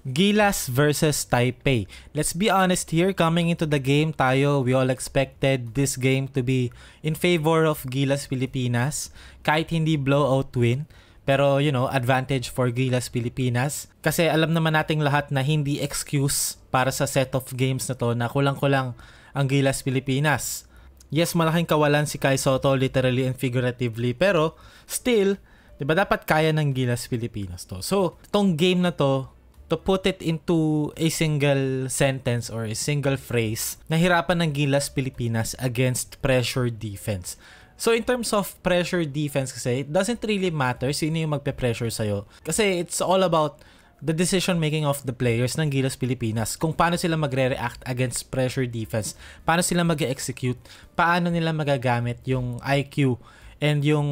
Gilas versus Taipei. Let's be honest here, coming into the game we all expected this game to be in favor of Gilas Pilipinas. Kahit hindi blowout win, pero advantage for Gilas Pilipinas. Kasi alam naman nating lahat na hindi excuse para sa set of games na to na kulang-kulang ang Gilas Pilipinas. Yes, malaking kawalan si Kai Sotto literally and figuratively, pero still, diba dapat kaya ng Gilas Pilipinas to. So, itong game na to put it into a single sentence or a single phrase, nahirapan ng Gilas Pilipinas against pressure defense. So in terms of pressure defense kasi, it doesn't really matter sino yung magpe-pressure sa'yo. Kasi it's all about the decision making of the players ng Gilas Pilipinas. Kung paano sila magre-react against pressure defense, paano sila mag-execute, paano nila magagamit yung IQ and yung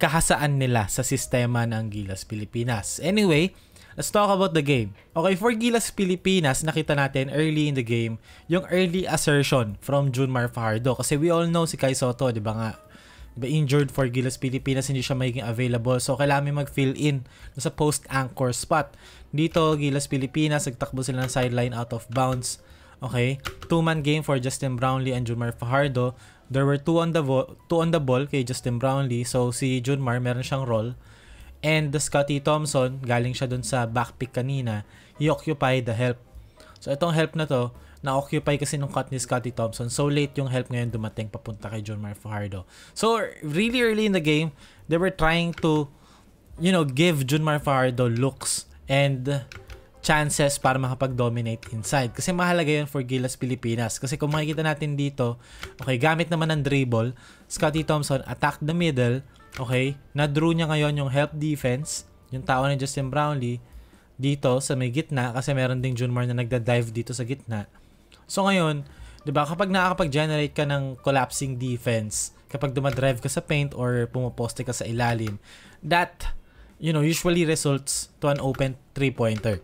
kahasaan nila sa sistema ng Gilas Pilipinas. Anyway, let's talk about the game. Okay, for Gilas Pilipinas, nakita natin early in the game yung early assertion from Junmar Fajardo. Kasi we all know si Kai Sotto, di ba nga, injured for Gilas Pilipinas, hindi siya magiging available. So, kailangan may mag-fill in sa post-anchor spot. Dito, Gilas Pilipinas, nagtakbo sila ng sideline out of bounds. Okay, two-man game for Justin Brownlee and Junmar Fajardo. There were two on the ball kay Justin Brownlee. So, si Junmar, meron siyang role. And the Scotty Thompson, galing siya dun sa backpick kanina, he occupied the help. So, itong help na to, na-occupy kasi nung cut ni Scotty Thompson. So, late yung help ngayon dumating papunta kay Junmar Fajardo. So, really early in the game, they were trying to, give Junmar Fajardo looks and chances para makapag-dominate inside. Kasi mahalaga yun for Gilas Pilipinas. Kasi kung makikita natin dito, okay, gamit naman ng dribble, Scotty Thompson attacked the middle. Okay, na-drew niya ngayon yung help defense, yung tao ni Justin Brownlee dito sa may gitna kasi meron ding Junmar na nagda-dive dito sa gitna. So ngayon, 'di ba, kapag nakakapag-generate ka ng collapsing defense, kapag dumadrive ka sa paint or pumoposte ka sa ilalim, that usually results to an open three-pointer.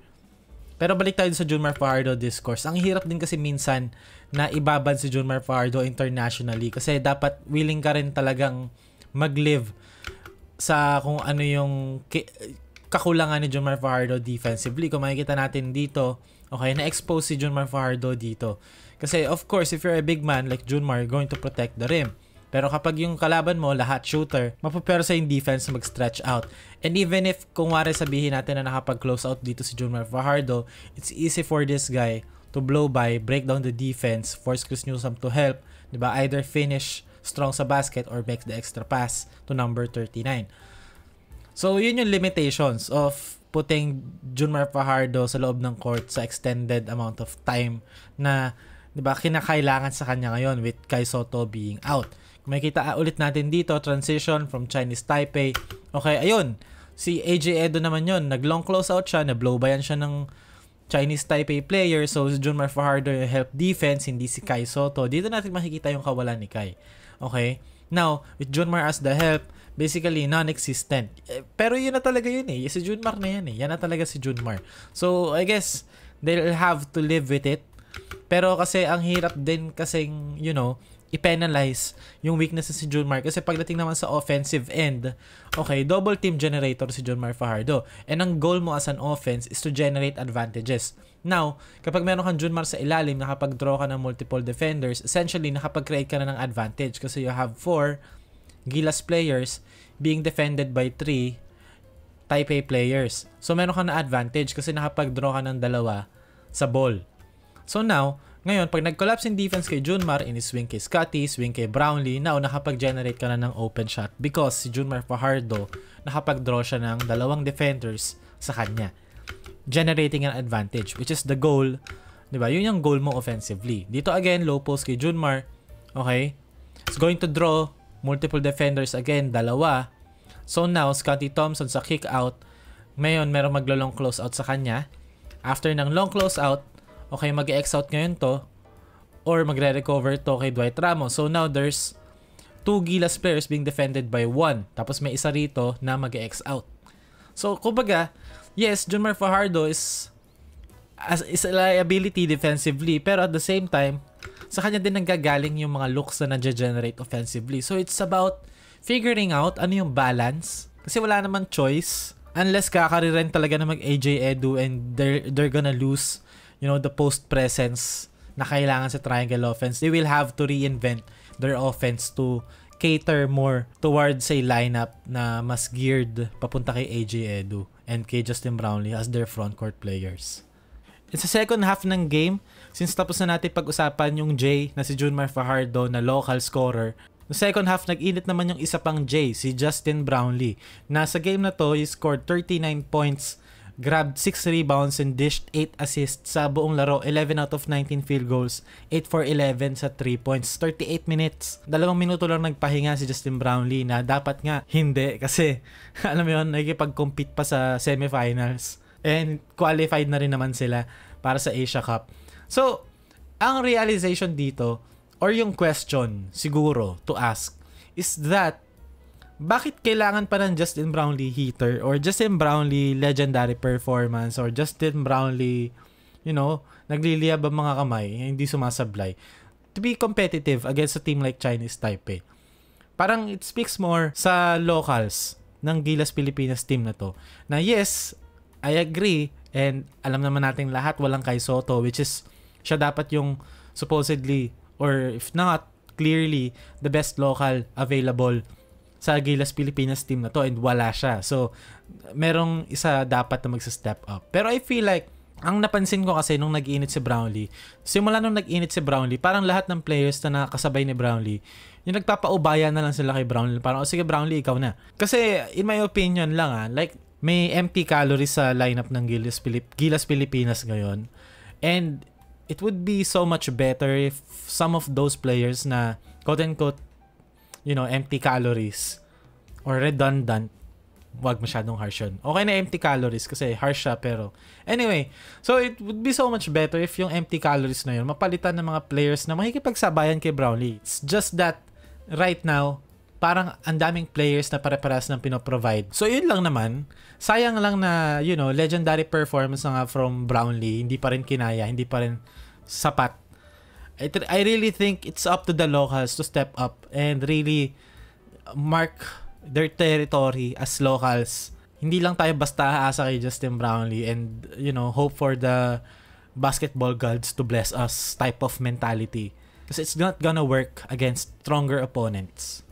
Pero balik tayo sa Junmar Fajardo discourse. Ang hirap din kasi minsan na ibabad si Junmar Fajardo internationally kasi dapat willing ka rin talagang mag-live sa kung ano yung kakulangan ni Junmar Fajardo defensively. Kung makikita natin dito, okay, na-expose si Junmar Fajardo dito. Kasi of course, if you're a big man like Junmar, you're going to protect the rim. Pero kapag yung kalaban mo, lahat shooter, mapapersa yung defense mag-stretch out. And even if, kung wari sabihin natin na nakapag-close out dito si Junmar Fajardo, it's easy for this guy to blow by, break down the defense, force Chris Newsome to help, diba? Either finish strong sa basket or makes the extra pass to number 39. So, yun yung limitations of putting Junmar Fajardo sa loob ng court sa extended amount of time na, di ba, kinakailangan sa kanya ngayon with Kai Sotto being out. Kung makikita ulit natin dito, transition from Chinese Taipei. Okay, ayun. Si AJ Edo naman yun. Nag-long close out siya, na-blow bayan siya ng Chinese Taipei player. So, si Junmar Fajardo yung help defense, hindi si Kai Sotto. Dito natin makikita yung kawalan ni Kai. Okay? Now, with Junmar as the help, basically non-existent. Pero yun na talaga yun eh. Si Junmar na yan eh. Yan na talaga si Junmar. So, I guess, they'll have to live with it. Pero kasi ang hirap din kasing, i-penalize yung weaknesses si Junmar. Kasi pagdating naman sa offensive end, okay, double team generator si Junmar Fajardo. And ang goal mo as an offense is to generate advantages. Now, kapag meron kang Junmar sa ilalim, nakapag-draw ka ng multiple defenders, essentially, nakapag-create ka na ng advantage kasi you have 4 Gilas players being defended by 3 Taipei players. So, meron ka na advantage kasi nakapag-draw ka ng 2 sa ball. So, now, ngayon, pag nag-collapse in defense kay Junmar, ini-swing kay Scotty, swing kay Brownlee, now, nakapag-generate ka na ng open shot because si Junmar Fajardo, nakapag-draw siya ng 2 defenders sa kanya. Generating an advantage, which is the goal, di ba? Yun yung goal mo offensively. Dito again, low post kay Junmar, okay? It's going to draw multiple defenders again, 2. So now, Scotty Thompson sa kick out, ngayon meron maglo-long close out sa kanya. After ng long close out, okay, mag-X out ngayon to, or magre-recover to kay Dwight Ramos. So now, there's 2 Gilas players being defended by 1. Tapos may isa rito na mag-X out. So, kumbaga, yes, Junmar Fajardo is a liability defensively, pero at the same time, sa kanya din nanggagaling yung mga looks na nag-generate offensively. So, it's about figuring out ano yung balance. Kasi wala naman choice Unless kakariren talaga na mag-AJ Edu and they're gonna lose, the post presence na kailangan sa triangle offense. They will have to reinvent their offense to cater more towards a lineup na mas geared papunta kay AJ Edu and kay Justin Brownlee as their frontcourt players. It's the second half ng game. Since tapos na natin pag-usapan yung J na si Junmar Fajardo na local scorer, no second half, nag-init naman yung isa pang J, si Justin Brownlee. Na sa game na to, he scored 39 points, grabbed 6 rebounds and dished 8 assists sa buong laro. 11 out of 19 field goals, 8 for 11 sa 3 points, 38 minutes. 2 minuto lang nagpahinga si Justin Brownlee na dapat nga hindi kasi alam mo yun, nakikipag-compete pa sa semifinals and qualified na rin naman sila para sa Asia Cup. So, ang realization dito or yung question siguro to ask is that bakit kailangan pa ng Justin Brownlee heater or Justin Brownlee legendary performance or Justin Brownlee, nagliliyab ang mga kamay, hindi sumasablay to be competitive against a team like Chinese Taipei? Parang it speaks more sa locals ng Gilas Pilipinas team na to. Na yes, I agree and alam naman natin lahat walang Kai Sotto, which is siya dapat yung supposedly or if not clearly the best local available sa Gilas Pilipinas team na to and wala siya. So, merong isa dapat na magsa-step up. Pero I feel like, ang napansin ko kasi nung nag-iinit si Brownlee, simula nung nag-iinit si Brownlee, parang lahat ng players na nakasabay ni Brownlee, yung nagpapaubaya na lang sila kay Brownlee. Parang, sige Brownlee, ikaw na. Kasi, in my opinion lang like, may empty calories sa lineup ng Gilas Pilipinas ngayon. And, it would be so much better if some of those players na, quote-unquote, empty calories or redundant, wag masyadong harsh yun. Okay na empty calories kasi harsh siya pero anyway, so it would be so much better if yung empty calories na yun mapalitan ng mga players na makikipagsabayan kay Brownlee. It's just that right now, parang ang daming players na pare-parehas ng pinoprovide. So yun lang naman, sayang lang na legendary performance nga from Brownlee, hindi pa rin kinaya, hindi pa rin sapat. I really think it's up to the locals to step up and really mark their territory as locals. Hindi lang tayo basta aasa kay Justin Brownlee and, hope for the basketball gods to bless us type of mentality. Because it's not gonna work against stronger opponents.